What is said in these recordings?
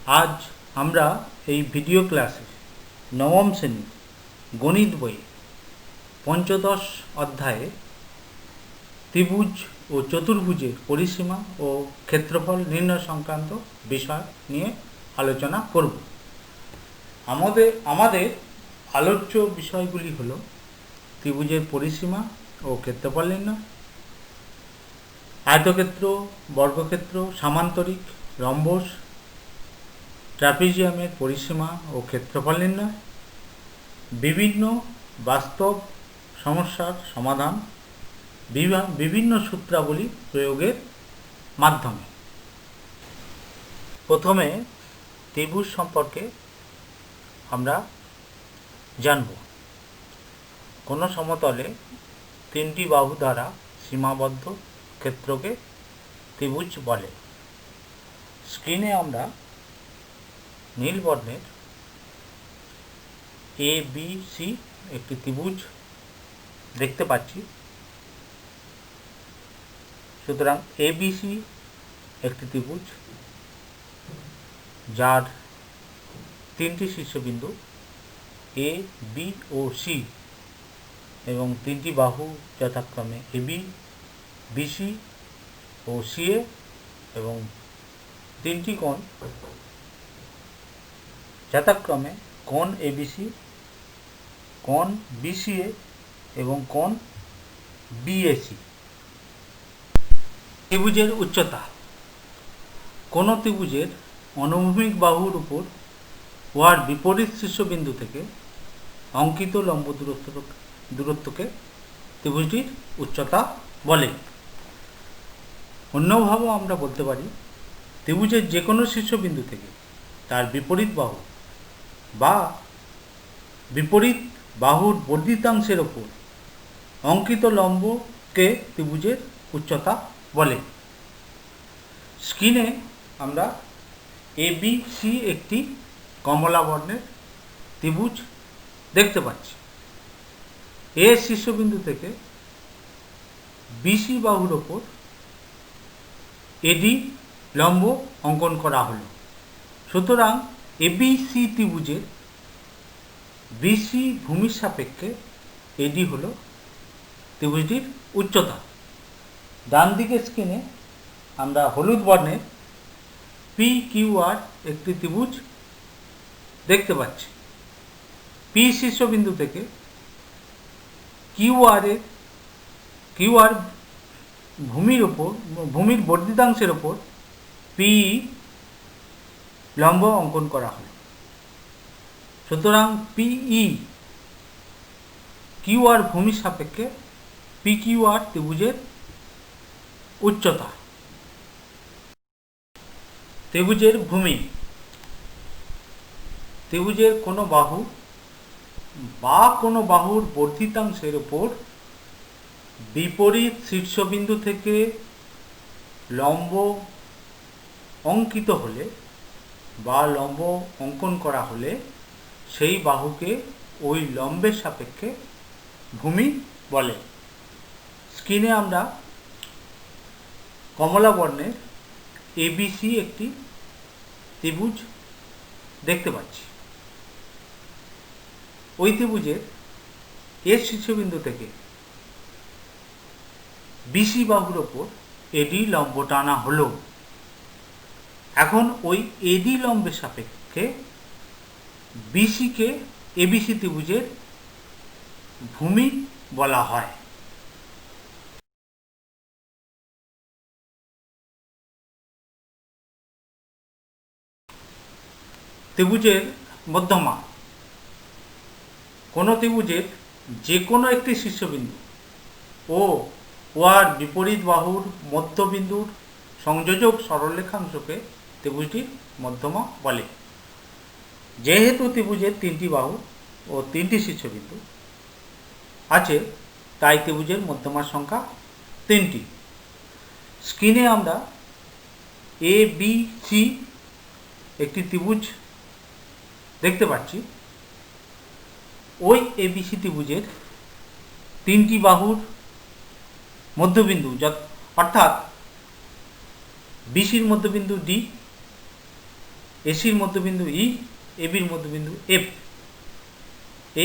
আজ আমরা এই ভিডিও ক্লাসে নবম শ্রেণীর গণিত বই পঞ্চদশ অধ্যায়ে ত্রিভুজ ও চতুর্ভুজের পরিসীমা ও ক্ষেত্রফল নির্ণয় সংক্রান্ত বিষয় নিয়ে আলোচনা করব। আমাদের আলোচ্য বিষয়গুলি হল ত্রিভুজের পরিসীমা ও ক্ষেত্রফল নির্ণয়, আয়তক্ষেত্র, বর্গক্ষেত্র, সামান্তরিক, রম্বস, ট্রাপিজিয়ামের পরিসীমা ও ক্ষেত্রফল নির্ণয়, বিভিন্ন বাস্তব সমস্যার সমাধান, বিভিন্ন সূত্রাবলী প্রয়োগের মাধ্যমে। প্রথমে ত্রিভুজ সম্পর্কে আমরা জানব। কোনো সমতলে তিনটি বাহু দ্বারা সীমাবদ্ধ ক্ষেত্রকে ত্রিভুজ বলে। স্ক্রিনে আমরা নীল বর্ণের ABC একটি ত্রিভুজ দেখতে পাচ্ছি। সুতরাং ABC একটি ত্রিভুজ যার তিনটি শীর্ষবিন্দু A, B ও C এবং তিনটি বাহু যথাক্রমে AB, BC ও CA এবং তিনটি কোণ যথাক্রমে কোণ ABC, কোণ BCA এবং কোণ BAC। ত্রিভুজের উচ্চতা। কোন ত্রিভুজের অনুভূমিক বাহুর উপর উহার বিপরীত শীর্ষবিন্দু থেকে অঙ্কিত লম্ব দূরত্বকে ত্রিভুজটির উচ্চতা বলে। অন্যভাবেও আমরা বলতে পারি ত্রিভুজের যে কোনো শীর্ষবিন্দু থেকে তার বিপরীত বাহু বা বিপরীত বাহুর বর্ধিতাংশের ওপর অঙ্কিত লম্বকে ত্রিভুজের উচ্চতা বলে। স্ক্রিনে আমরা ABC একটি কমলা বর্ণের ত্রিভুজ দেখতে পাচ্ছি। এ শীর্ষবিন্দু থেকে BC বাহুর ওপর AD লম্ব অঙ্কন করা হলো। সুতরাং ABC ত্রিভুজের BC ভূমির সাপেক্ষে AD হলো ত্রিভুজটির উচ্চতা। ডান দিকের স্ক্রিনে আমরা হলুদ বর্ণের PQR একটি ত্রিভুজ দেখতে পাচ্ছি। P শীর্ষবিন্দু থেকে QR ভূমির বর্ধিতাংশের ওপর PE লম্ব অঙ্কন করা হলো। সুতরাং PE QR ভূমির সাপেক্ষে PQR ত্রিভুজের উচ্চতা। ত্রিভুজের ভূমি। ত্রিভুজের কোনো বাহু বা কোনো বাহুর বর্ধিতাংশের ওপর বিপরীত শীর্ষবিন্দু থেকে লম্ব অঙ্কিত হলে বা লম্ব অঙ্কন করা হলে সেই বাহুকে ওই লম্বের সাপেক্ষে ভূমি বলে। স্ক্রিনে আমরা কমলা বর্ণের ABC একটি ত্রিভুজ দেখতে পাচ্ছি। ওই ত্রিভুজের এর শীর্ষবিন্দু থেকে BC বাহুর ওপর AD লম্ব টানা হলো। এখন ওই AD লম্বের সাপেক্ষে BC কে ABC ত্রিভুজের ভূমি বলা হয়। ত্রিভুজের মধ্যমা। কোনো ত্রিভুজের যে কোনো একটি শীর্ষবিন্দু ও উহার বিপরীত বাহুর মধ্যবিন্দুর সংযোজক সরলরেখাংশকে ত্রিভুজটির মধ্যমা বলে। যেহেতু ত্রিভুজের তিনটি বাহু ও তিনটি শীর্ষবিন্দু আছে তাই ত্রিভুজের মধ্যমার সংখ্যা তিনটি। স্ক্রিনে আমরা ABC একটি ত্রিভুজ দেখতে পাচ্ছি। ওই ABC ত্রিভুজের তিনটি বাহুর মধ্যবিন্দু অর্থাৎ BCর মধ্যবিন্দু D, এসির মধ্যবিন্দু ই, এবির মধ্যবিন্দু এফ।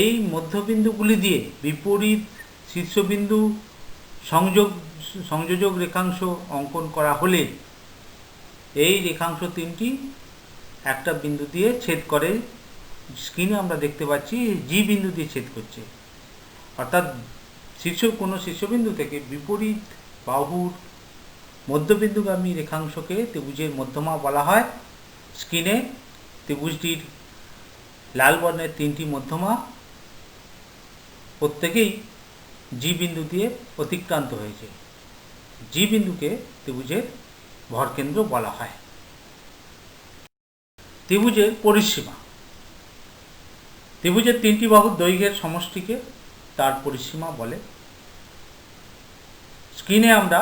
এই মধ্যবিন্দুগুলি দিয়ে বিপরীত শীর্ষবিন্দু সংযোজক রেখাংশ অঙ্কন করা হলে এই রেখাংশ তিনটি একটা বিন্দু দিয়ে ছেদ করে। স্ক্রিনে আমরা দেখতে পাচ্ছি জি বিন্দু দিয়ে ছেদ করছে, অর্থাৎ কোনো শীর্ষবিন্দু থেকে বিপরীত বাহুর মধ্যবিন্দুগামী রেখাংশকে ত্রিভুজের মধ্যমা বলা হয়। স্ক্রিনে ত্রিভুজটির লাল বর্ণের তিনটি মধ্যমা প্রত্যেকেই জি বিন্দু দিয়ে অতিক্রান্ত হয়েছে। জি বিন্দুকে ত্রিভুজের ভরকেন্দ্র বলা হয়। ত্রিভুজের পরিসীমা। ত্রিভুজের তিনটি বাহুর দৈর্ঘ্যের সমষ্টিকে তার পরিসীমা বলে। স্ক্রিনে আমরা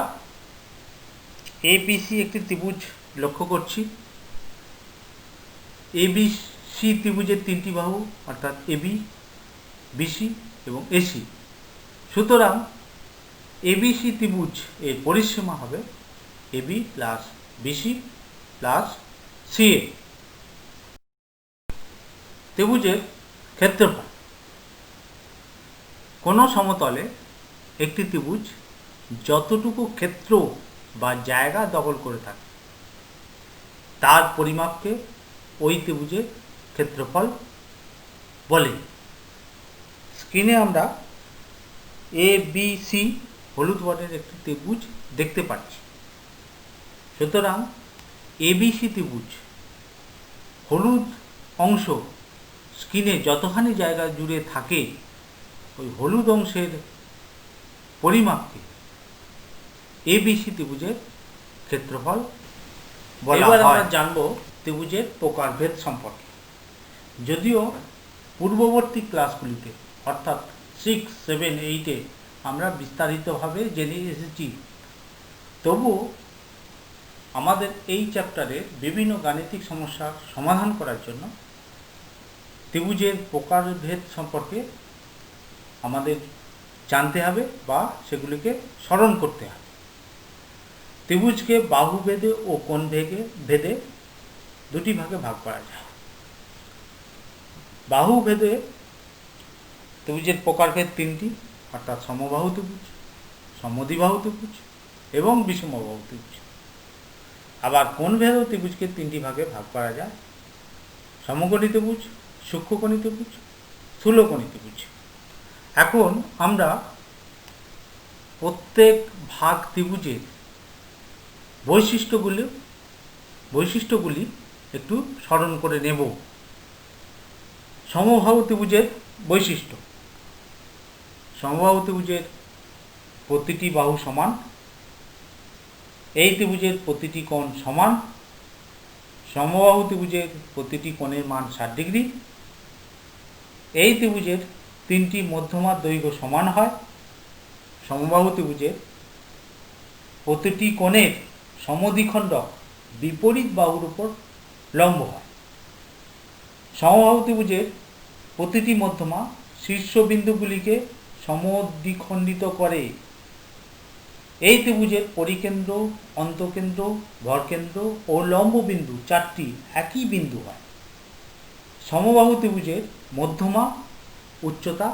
এবিসি একটি ত্রিভুজ লক্ষ্য করছি। এবিসি ত্রিভুজের তিনটি বাহু অর্থাৎ এবি, বিসি এবং এসি। সুতরাং এবিসি ত্রিভুজ এর পরিসীমা হবে AB plus BC plus CA. ত্রিভুজের ক্ষেত্রফল। কোনো সমতলে একটি ত্রিভুজ যতটুকু ক্ষেত্র বা জায়গা দখল করে থাকে তার পরিমাপকে ওই ত্রিভুজের ক্ষেত্রফল বলে। স্ক্রিনে আমরা এ বি সি হলুদ বর্ণের একটি ত্রিভুজ দেখতে পাচ্ছি। সুতরাং এবিসি ত্রিভুজ হলুদ অংশ স্ক্রিনে যতখানি জায়গা জুড়ে থাকে ওই হলুদ অংশের পরিমাপকে এবিসি ত্রিভুজের ক্ষেত্রফল বলা হয়। এবার আমরা জানব ত্রিভুজের প্রকারভেদ সম্পর্কে। যদিও পূর্ববর্তী ক্লাসগুলিতে অর্থাৎ 6, 7, 8-এ আমরা বিস্তারিতভাবে জেনে এসেছি, তবু আমাদের এই চ্যাপ্টারে বিভিন্ন গাণিতিক সমস্যার সমাধান করার জন্য ত্রিভুজের প্রকারভেদ সম্পর্কে আমাদের জানতে হবে বা সেগুলিকে স্মরণ করতে হবে। ত্রিভুজকে বাহু ভেদে ও কোণ ভেদে দুটি ভাগে ভাগ করা যায়। বাহু ভেদে ত্রিভুজের প্রকারভেদ তিনটি, অর্থাৎ সমবাহু ত্রিভুজ, সমদ্বিবাহু ত্রিভুজ এবং বিষমবাহু ত্রিভুজ। আবার কোণ ভেদেও ত্রিভুজকে তিনটি ভাগে ভাগ করা যায়: সমকোণী ত্রিভুজ, সূক্ষ্মকোণী ত্রিভুজ, স্থূলকোণী ত্রিভুজ। এখন আমরা প্রত্যেক ভাগ ত্রিভুজের বৈশিষ্ট্যগুলি একটু স্মরণ করে নেব। সমবাহু ত্রিভুজের বৈশিষ্ট্য। সমবাহু ত্রিভুজের প্রতিটি বাহু সমান, এই ত্রিভুজের প্রতিটি কোণ সমান, সমবাহু ত্রিভুজের প্রতিটি কোণের মান 60 ডিগ্রি, এই ত্রিভুজের তিনটি মধ্যমার দৈর্ঘ্য সমান হয়, সমবাহু ত্রিভুজের প্রতিটি কোণের সমদ্বিখণ্ডক বিপরীত বাহুর উপর লম্ব হয়, সমবাহু ত্রিভুজের প্রতিটি মধ্যমা শীর্ষবিন্দুগুলিকে সমদ্বিখণ্ডিত করে, এই ত্রিভুজের পরিকেন্দ্র, অন্তঃকেন্দ্র, ভরকেন্দ্র ও লম্ব বিন্দু চারটি একই বিন্দু হয়, সমবাহু ত্রিভুজের মধ্যমা উচ্চতা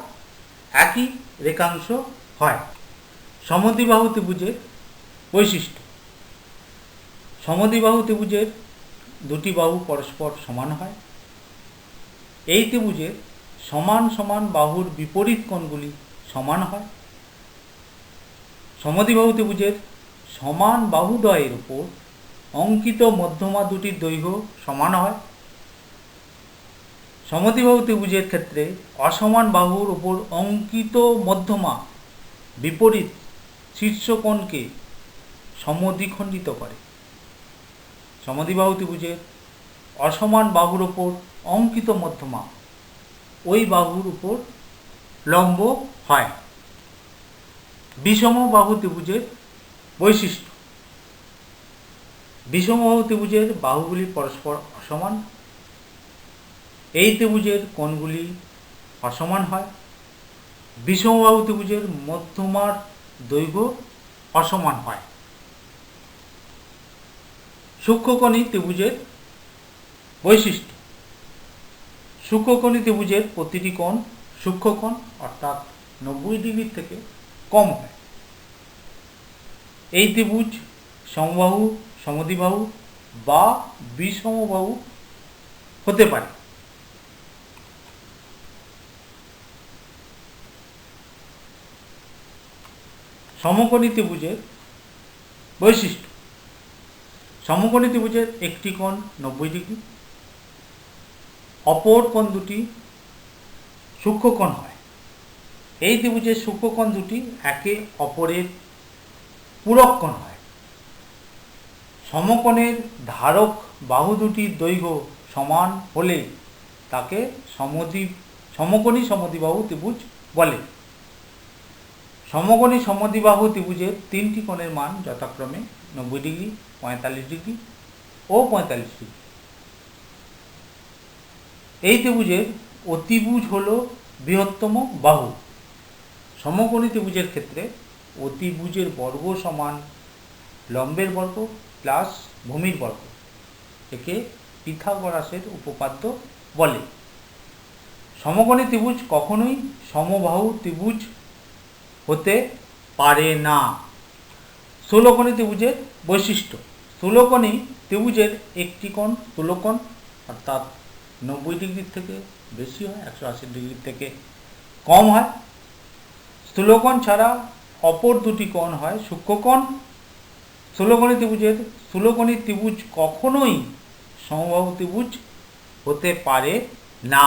একই রেখাংশ হয়। সমদ্বিবাহু ত্রিভুজের বৈশিষ্ট্য। সমদ্বিবাহু ত্রিভুজের দুটি বাহু পরস্পর সমান হয়, এই ত্রিভুজের সমান সমান বাহুর বিপরীত কোণগুলি সমান হয়, সমদ্বিবাহু ত্রিভুজের সমান বাহুদ্বয়ের উপর অঙ্কিত মধ্যমা দুটির দৈর্ঘ্য সমান হয়, সমদ্বিবাহু ত্রিভুজের ক্ষেত্রে অসমান বাহুর উপর অঙ্কিত মধ্যমা বিপরীত শীর্ষকোণকে সমদ্বিখণ্ডিত করে, সমদ্বিবাহু ত্রিভুজের অসমান বাহুর উপর অঙ্কিত মধ্যমা ওই বাহুর উপর লম্ব হয়। বিষমবাহু ত্রিভুজের বৈশিষ্ট্য। বিষমবাহু ত্রিভুজের বাহুগুলি পরস্পর অসমান, এই ত্রিভুজের কোণগুলি অসমান হয়, বিষমবাহু ত্রিভুজের মধ্যমার দৈর্ঘ্য অসমান হয়। সূক্ষ্মকোণী ত্রিভুজের বৈশিষ্ট্য: সূক্ষ্মকোণী ত্রিভুজের প্রতিটি কোণ সূক্ষ্মকোণ অর্থাৎ 90 ডিগ্রির থেকে কম হয়। এই ত্রিভুজ সমবাহু, সমদ্বিবাহু বা বিষমবাহু হতে পারে। সমকোণী ত্রিভুজের বৈশিষ্ট্য: সমকোণী ত্রিভুজের একটি কোণ 90 ডিগ্রি, অপর কোণ দুটি সূক্ষ্মকোণ হয়। এই ত্রিভুজের সূক্ষ্মকোণ দুটি একে অপরের পূরক কোণ হয়। সমকোণের ধারক বাহু দুটির দৈর্ঘ্য সমান হলে তাকে সমকোণী সমদ্বিবাহু ত্রিভুজ বলে। সমকোণী সমদ্বিবাহু ত্রিভুজের তিনটি কোণের মান যথাক্রমে 90 ডিগ্রি, 45 ডিগ্রি ও 45 ডিগ্রি। এই ত্রিভুজের অতিভুজ হল বৃহত্তম বাহু। সমকোণী ত্রিভুজের ক্ষেত্রে অতিভুজের বর্গ সমান লম্বের বর্গ প্লাস ভূমির বর্গ। একে পিথাগোরাসের উপপাদ্য বলে। সমকোণী ত্রিভুজ কখনোই সমবাহু ত্রিভুজ হতে পারে না। স্থূলকোণী ত্রিভুজের বৈশিষ্ট্য: স্থূলকোণী ত্রিভুজের একটি কোণ স্থূলকোণ অর্থাৎ 90 ডিগ্রির থেকে বেশি হয়, 180 ডিগ্রির থেকে কম হয়। স্থূলকোণ ছাড়া অপর দুটি কোণ হয় সূক্ষ্মকোণ। স্থূলকোণী ত্রিভুজ কখনোই সমবাহু ত্রিভুজ হতে পারে না।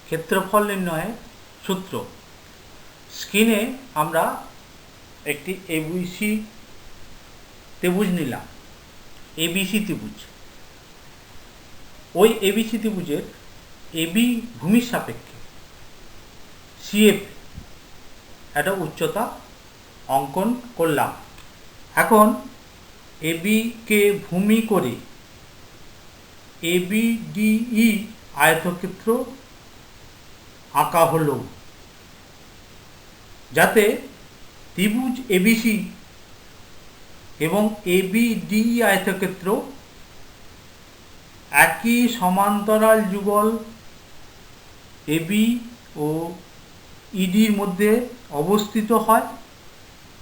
ক্ষেত্রফল নির্ণয়ের সূত্র: স্ক্রিনে আমরা একটি এবিসি ত্রিভুজ নিলাম। এবিসি ত্রিভুজ, ওই এবিসি ত্রিভুজের এবি ভূমির সাপেক্ষে সিএফ একটা উচ্চতা অঙ্কন করলাম। এখন এবি কে ভূমি করে এবিডিই আয়তক্ষেত্র আঁকা হলো, যাতে ত্রিভুজ এবিসি এবং এবিডিই আয়তক্ষেত্র একই সমান্তরাল যুগল এবি ও ইডির মধ্যে অবস্থিত হয়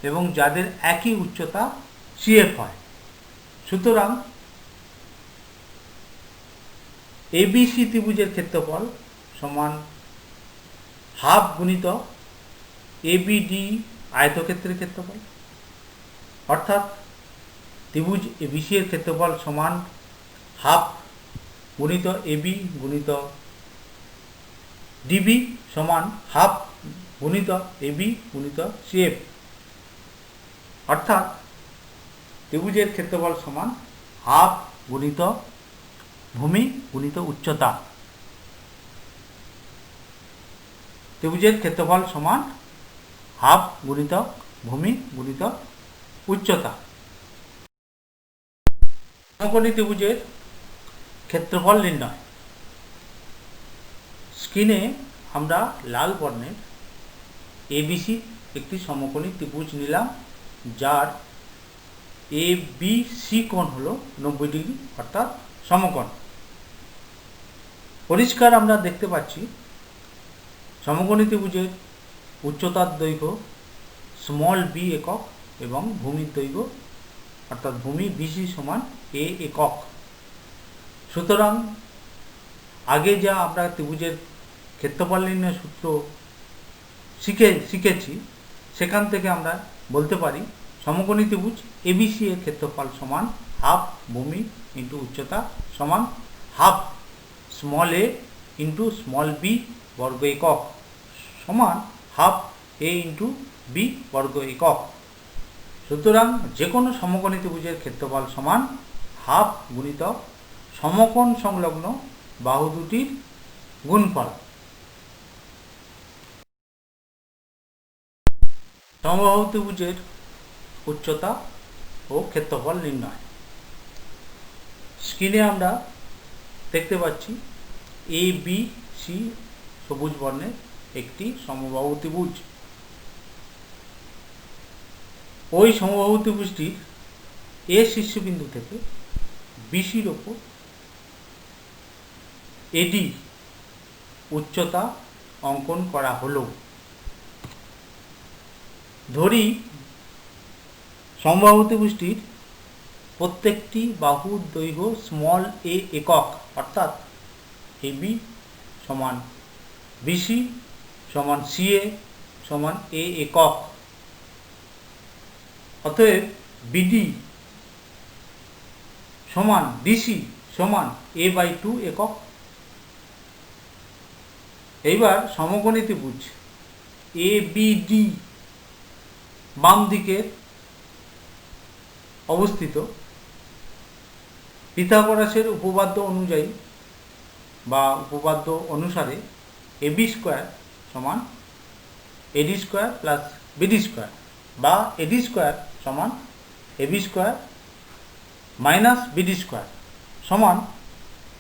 এবং যাদের একই উচ্চতা সিএফ হয়। সুতরাং এবিসি ত্রিভুজের ক্ষেত্রফল সমান হাফ গুণিত এবিডি আয়তক্ষেত্রের ক্ষেত্রফল, অর্থাৎ ত্রিভুজ এবিসি এর ক্ষেত্রফল সমান হাফ গুণিত এবি গুণিত ডিবি সমান হাফ গুণিত এবি গুণিত সিএফ, অর্থাৎ ত্রিভুজের ক্ষেত্রফল সমান হাফ গুণিত ভূমি গুণিত উচ্চতা। ত্রিভুজের ক্ষেত্রফল সমান হাফ গুণিত ভূমি গুণিত উচ্চতা। সমকোণী ত্রিভুজের ক্ষেত্রফল নির্ণয়: স্ক্রিনে আমরা লাল বর্ণের এবিসি একটি সমকোণী ত্রিভুজ নিলাম, যার এবিসি কোণ হল 90 ডিগ্রি অর্থাৎ সমকোণ। পরিষ্কার আমরা দেখতে পাচ্ছি সমকোণী ত্রিভুজের উচ্চতার দৈর্ঘ্য স্মল বি একক এবং ভূমির দৈর্ঘ্য অর্থাৎ ভূমি বিসি সমান এ একক। সুতরাং আগে যা আমরা ত্রিভুজের ক্ষেত্রফল নির্ণয় সূত্র শিখেছি, সেখান থেকে আমরা বলতে পারি সমকোণী ত্রিভুজ এবিসি এর ক্ষেত্রফল সমান হাফ ভূমি ইন্টু উচ্চতা সমান হাফ স্মল এ ইন্টু স্মল বি বর্গ একক সমান হাফ এ ইন্টু বি বর্গ একক। সুতরাং যে কোনো সমকোণী ত্রিভুজের ক্ষেত্রফল সমান হাফ গুণিত সমকোণ সংলগ্ন বাহু দুটির গুণফল। সমবাহু ত্রিভুজের উচ্চতা ও ক্ষেত্রফল নির্ণয়: স্ক্রিনে আমরা দেখতে পাচ্ছি এ বি সি সবুজ বর্ণের একটি সমবাহু ত্রিভুজ। ওই সমবাহু ত্রিভুজটির এ শীর্ষবিন্দু থেকে বিসির ওপর এডি উচ্চতা অঙ্কন করা হলো। ধরি সমবাহু ত্রিভুজটির প্রত্যেকটি বাহুর দৈর্ঘ্য স্মল এ একক, অর্থাৎ এবি সমান বিসি সমান সিএ সমান এ একক। অতএব বিডি সমান ডিসি সমান এ বাই 2 একক। এইবার সমকোণী ত্রিভুজ এ বি ডি বাম দিকে অবস্থিত, পিথাগোরাসের উপপাদ্য অনুযায়ী বা উপপাদ্য অনুসারে এবি স্কোয়ার সমান AD square plus BD square, বা এডি স্কোয়ার সমান AB square minus BD square সমান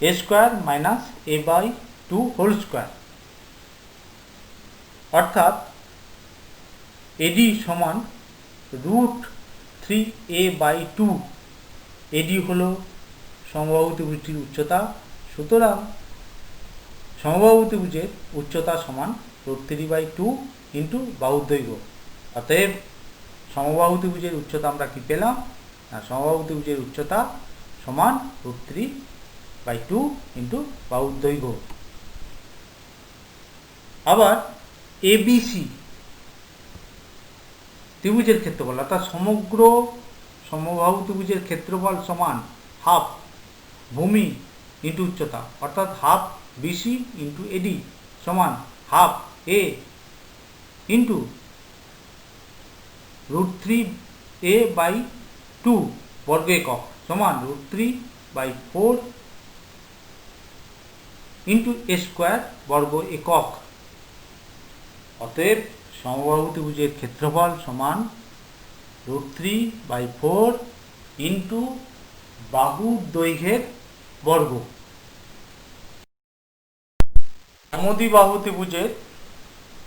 এ square minus A by 2 whole square. অর্থাৎ এডি সমান √3a/2। এডি হল সমবাহু ত্রিভুজটির উচ্চতা, সুতরাং সমবাহু ত্রিভুজের উচ্চতা সমান √3/2 ইন্টু বাহুর দৈর্ঘ্য। অতএব সমবাহু ত্রিভুজের উচ্চতা আমরা কি পেলাম না, সমবাহু ত্রিভুজের উচ্চতা সমান √3/2 ইন্টু বাহুর দৈর্ঘ্য। আবার এবিসি ত্রিভুজের ক্ষেত্রফল, অর্থাৎ সমগ্র সমবাহু ত্রিভুজের ক্ষেত্রফল সমান হাফ ভূমি ইন্টু উচ্চতা, অর্থাৎ হাফ বিসি ইন্টু এডি সমান হাফ এ ইন্টু √3a/2 বর্গ একক সমান √3/4 ইন্টু এ স্কোয়ার বর্গ একক। অতএব সমবাহু ত্রিভুজের ক্ষেত্রফল সমান √3/4 ইন্টু বাহুর দৈর্ঘ্যের বর্গ। সমদ্বিবাহু ত্রিভুজের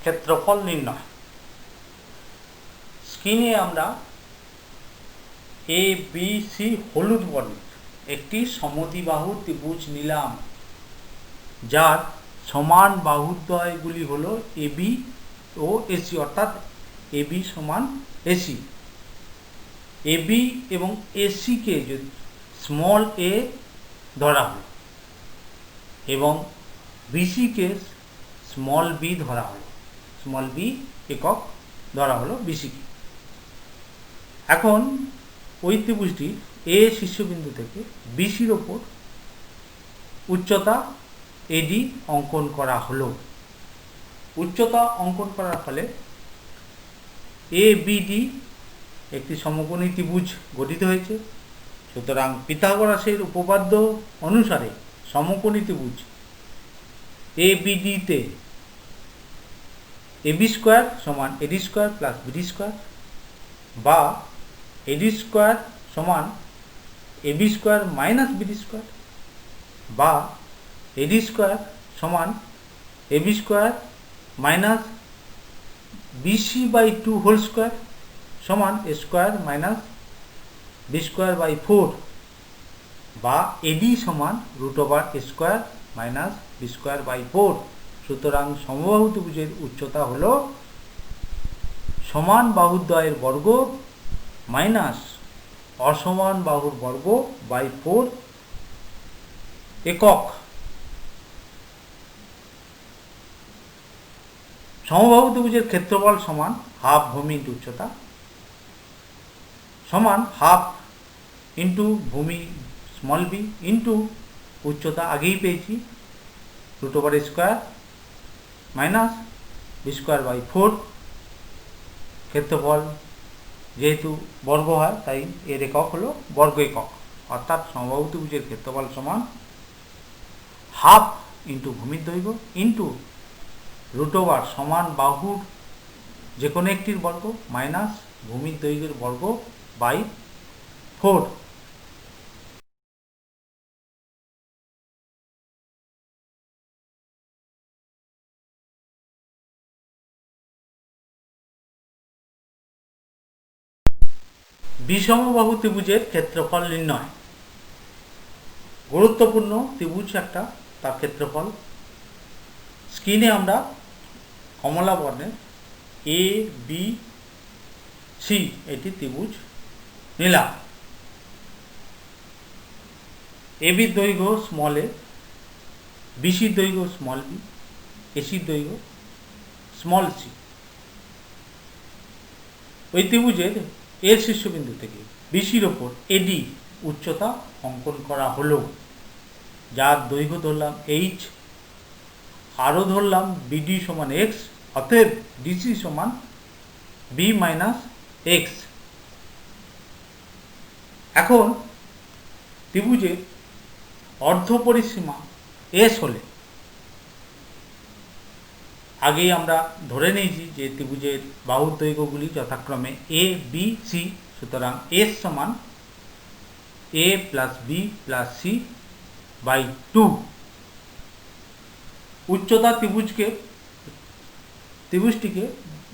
ক্ষেত্রফল নির্ণয়। স্ক্রিনে আমরা এ বি সি হলুদ বর্ণিত একটি সমদ্বিবাহু ত্রিভুজ নিলাম, যার সমান বাহুদ্বয়গুলি হল এবি ও এসি, অর্থাৎ এবি সমান এসি। এবি এবং এসিকে যদি স্মল এ ধরা হলো এবং বিসিকে স্মল বি ধরা হলো, স্মল বি একক ধরা হলো বিসিকে। এখন ওই ত্রিভুজটি এ শীর্ষবিন্দু থেকে বিসির ওপর উচ্চতা এডি অঙ্কন করা হলো। উচ্চতা অঙ্কন করার ফলে এ বিডি একটি সমকোণী ত্রিভুজ গঠিত হয়েছে। সুতরাং পিথাগোরাসের উপপাদ্য অনুসারে সমকোণী ত্রিভুজ এ বিডিতে এবি স্কোয়ার সমান AD square plus BD square, বা এডি স্কোয়ার সমান AB square minus BD square, বা এডি স্কোয়ার সমান AB square minus BC/2 whole square সমান এ স্কোয়ার মাইনাস বি স্কোয়ার/4, বা এডি সমান √a square minus b square. সুতরাং সমবাহু ত্রিভুজের উচ্চতা হল সমান বাহুদ্বয়ের বর্গ মাইনাস অসমান বাহুর বর্গ বাই 4 একক। সমবাহু ত্রিভুজের ক্ষেত্রফল সমান হাফ ভূমি ইন্টু উচ্চতা সমান হাফ ইন্টু ভূমি স্মল বি ইন্টু উচ্চতা আগেই পেয়েছি √a স্কোয়ার মাইনাস বি স্কোয়ার/4। ক্ষেত্রফল যেহেতু বর্গ হয় তাই এর একক হলো বর্গ একক, অর্থাৎ সমবাহু ত্রিভুজের ক্ষেত্রফল সমান হাফ ইন্টু ভূমির দৈর্ঘ্য ইন্টু √a সমান বাহুর যে কোনো একটির বর্গ মাইনাস ভূমির দৈর্ঘ্যের বর্গ বাই 4। বিষমবাহু ত্রিভুজের ক্ষেত্রফল নির্ণয়। গুরুত্বপূর্ণ ত্রিভুজ একটা, তার ক্ষেত্রফল স্ক্রিনে আমরা কমলা বর্ণের এ বি সি এটি ত্রিভুজ নিলাম। এবির দৈর্ঘ্য স্মল এ, বিসির দৈর্ঘ্য স্মল বি, এসির দৈর্ঘ্য স্মল সি। ওই ত্রিভুজের এর শীর্ষবিন্দু থেকে বিসির ওপর এডি উচ্চতা অঙ্কন করা হলো, যার দৈর্ঘ্য ধরলাম এইচ, আরও ধরলাম বিডি সমান এক্স, অতএব ডিসি সমান বি মাইনাস এক্স। এখন ত্রিভুজের অর্ধ পরিসীমা এস হলে, আগেই আমরা ধরে নিয়েছি যে ত্রিভুজের বাহুর দৈর্ঘ্যগুলি যথাক্রমে এ বি সি, সুতরাং এস সমান A plus B plus C by 2। উচ্চতা ত্রিভুজটিকে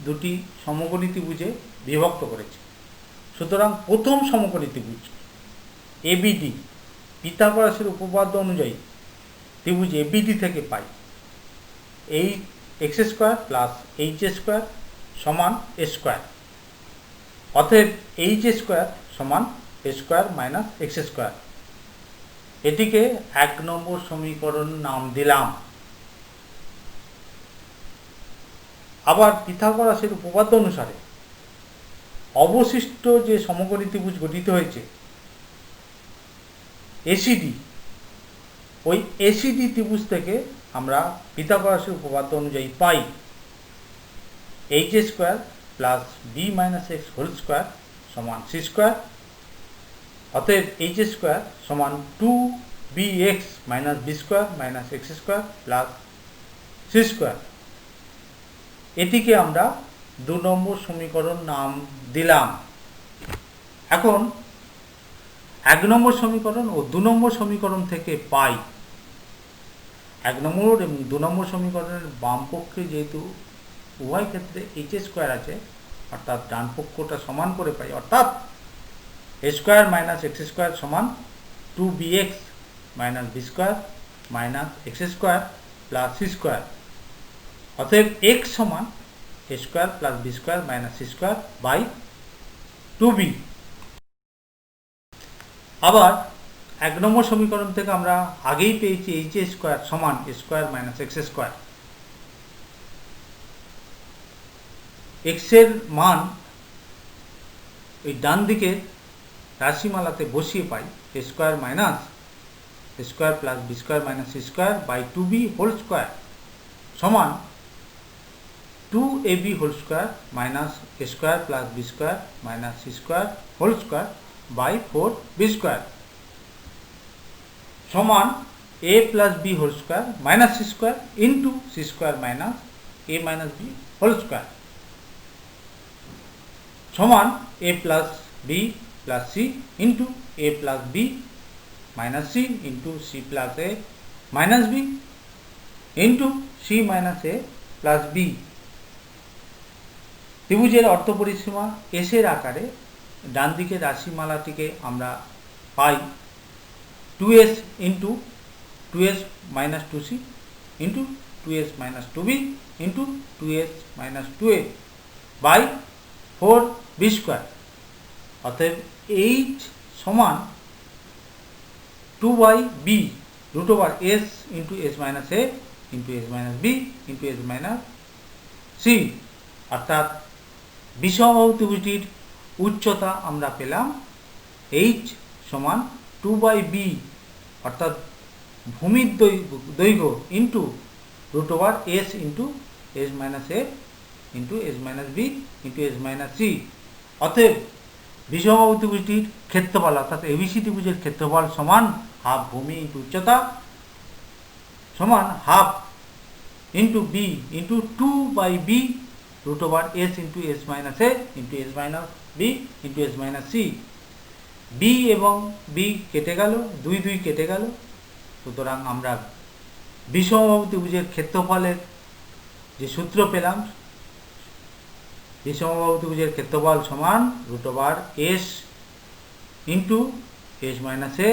দুটি সমকোণী ত্রিভুজে বিভক্ত করেছে, সুতরাং প্রথম সমকোণী ত্রিভুজ এবিডি পিথাগোরাসের উপপাদ্য অনুযায়ী ত্রিভুজ এবিডি থেকে পাই এই x square plus H square সমান এ স্কোয়ার, অতএব এইচ স্কোয়ার সমান এ স্কোয়ার মাইনাস এক্স স্কোয়ার। এটিকে 1 নম্বর সমীকরণ নাম দিলাম। আবার পিথাগোরাসের উপপাদ্য অনুসারে অবশিষ্ট যে সমকোণী ত্রিভুজ গঠিত হয়েছে এসিডি, ওই এসিডি ত্রিভুজ থেকে আমরা পিথাগোরাসের উপপাদ্য অনুযায়ী পাই H square plus B minus X whole square সমান সি স্কোয়ার, অতএব এইচ স্কোয়ার সমান 2bx minus B square minus X square plus C square. এটিকে আমরা 2 নম্বর সমীকরণ নাম দিলাম। এখন 1 নম্বর সমীকরণ ও 2 নম্বর সমীকরণ থেকে পাই 1 নম্বর এবং 2 নম্বর সমীকরণের বাম পক্ষে যেহেতু উভয় ক্ষেত্রে এইচ স্কোয়ার আছে, অর্থাৎ ডান পক্ষটা সমান করে পাই, অর্থাৎ A square minus X square সমান 2bx minus B square minus X square plus C square, অতএব x সমান এ square plus B square minus C square by 2b। আবার 1 নম্বর সমীকরণ থেকে আমরা আগেই পেয়েছি এইচ স্কোয়ার সমান এ square minus X square. X এর মান এই ডান দিকের রাশিমালাতে বসিয়ে পাই A square minus A square plus B square minus C square by 2b whole square সমান 2ab whole square minus A square plus B square minus C square whole square by 4b square সমান a plus B whole square minus C square into C square minus a minus B whole square সমান a plus B plus c into a plus B minus c into c plus a minus B into c minus a plus b. ত্রিভুজের অর্ধপরিসীমা এসের আকারে ডান দিকের রাশিমালাটিকে আমরা পাই 2s into 2s minus 2c into 2s minus 2b into 2s minus 2a by 4b square, অতএব এইচ সমান 2/b root over s into s minus a into s minus b into s minus c, অর্থাৎ বিষমবাহু ত্রিভুজটির উচ্চতা আমরা পেলাম h সমান 2/b, অর্থাৎ ভূমির দৈর্ঘ্য into root over s into s minus a into s minus b into s minus c। অতএব বিষমবাহু ত্রিভুজটির ক্ষেত্রফল অর্থাৎ এবিসি ত্রিভুজের ক্ষেত্রফল সমান হাফ ভূমি ইন্টু উচ্চতা সমান half into b into 2/b root over s into s minus a into s minus b into s minus c। b এবং b কেটে গেল, 2 কেটে গেল, সুতরাং আমরা বিষমবাহু ত্রিভুজের ক্ষেত্রফলের যে সূত্র পেলাম, বিষমবাহু ত্রিভুজের ক্ষেত্রফল সমান root over s into S minus A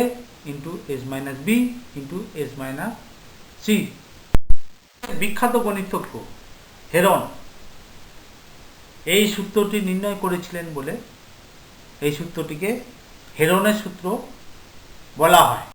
into S minus B into S minus C. বিখ্যাত গণিতজ্ঞ হেরন এই সূত্রটি নির্ণয় করেছিলেন বলে এই সূত্রটিকে হেরনের সূত্র বলা হয়।